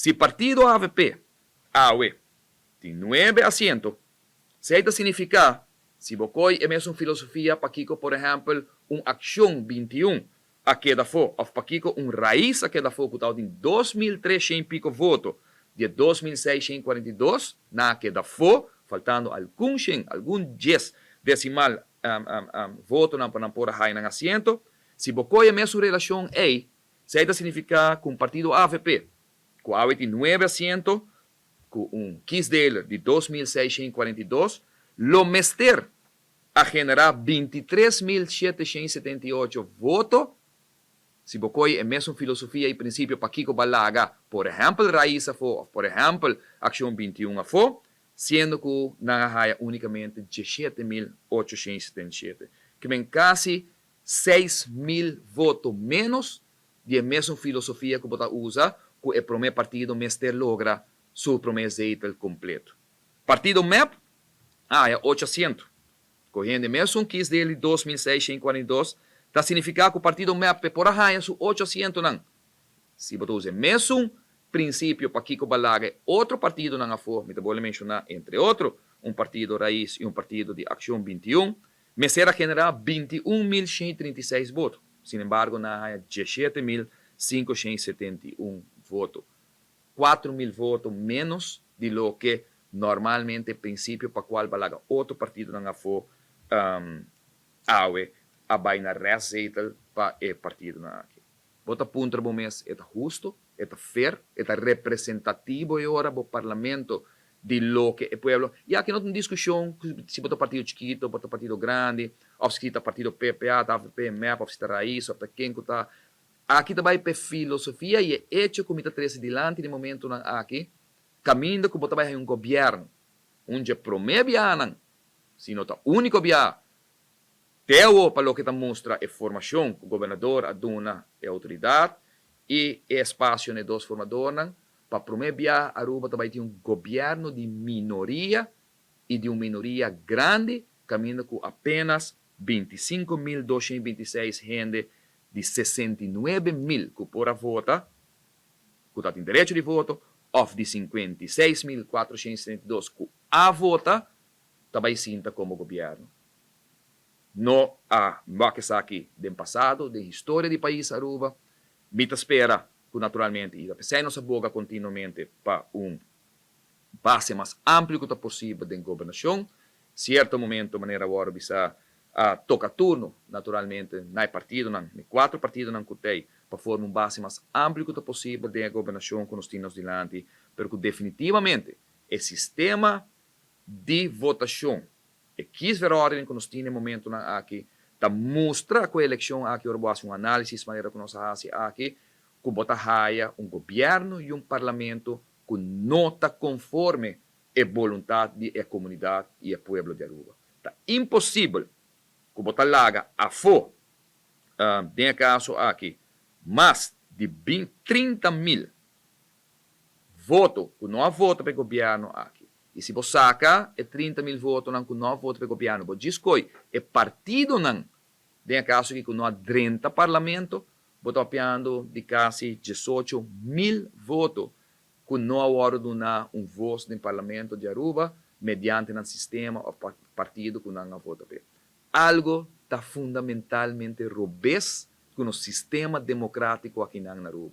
Se partido AVP, AWE, tem 9 asientos, isso significa, se você é mesmo filosofia, para que, por exemplo, acción 21, a queda foi, ou para que raiz a queda foi, que está em 2.300 pico votos, de 2.642, na queda foi, faltando algum 10 decimal voto para pôr a na assento. Se você é mesmo relação aí, isso significa que partido AVP, com a 9 asientos, com 15 dele de 2.642, lo mester a generar 23.778 votos. Se você é mesmo filosofia e princípio para que balaga, por exemplo, raiz por exemplo, acción 21 sendo que na unicamente 17.877, que vem quase 6.000 votos menos de mesma filosofia que você usa, que o primeiro partido mester logra su promesa completo. Partido MEP, é 800. Correndo mesmo 15 dele, 2.642, está significando que o partido MEP por aí é 800 não. Se você usa mesmo princípio para Kiko Balaga, outro partido não for, me vou mencionar, entre outros, partido raiz e partido de Acción 21, me será generar 21.136 votos. Sin embargo, na 17.571 votos. 4.000 votos menos de lo que normalmente princípio para qual balaga outro partido não for awe a baina reazeita para o partido na aqui. Bota punto do mês é justo, é fair, é representativo e ora do parlamento de lo que o pueblo. E aqui não tem discussão se bota partido chiquito, bota partido grande, ou se está partido PPA, AVP, MEP, ou se está raiz, ou se está quem está. Aqui também é filosofia e é hecho como está três dilante no momento aqui, caminho que você vai um governo, onde promete se não está único via, teu para o que mostra é formação, o governador aduna é autoridade e é espaço de dois formadores, para prometer Aruba também tem um governo de minoria e de uma minoria grande, caminho com apenas 25.226 gente de 69.000 que por vota, que tem direito de voto, ou de 56.472 que a vota, também sinta como governo. Não há mais aqui do passado, da história do país Aruba, me espera que naturalmente irá pensar nossa boca continuamente para base mais amplo que possível de governação. Certo momento, maneira agora, bisa toca turno, naturalmente, na partido, na 4 partidos não cutei, para formar base mais amplo que possível de governação com os tinos dilante, porque definitivamente o sistema de votação e quis ver a ordem que nós temos no momento aqui, está mostra que a eleição aqui, eu vou fazer um análise de maneira que nós fazemos aqui, que bota raia governo e parlamento que não está conforme a vontade da comunidade e do povo de Aruba. Está impossível que bota laga a fo, tem caso aqui, mais de 30.000 votos que não há voto para o governo aqui. E se você saca, 30.000 votos não que não há voto para o governo, você diz que é partido não, tem caso que não há 30 parlamento, você está apiando de quase 18.000 votos que não há hora de dar voto no parlamento de Aruba, mediante um sistema ou partido que não há voto para. Algo está fundamentalmente robusto com o sistema democrático aqui na Aruba.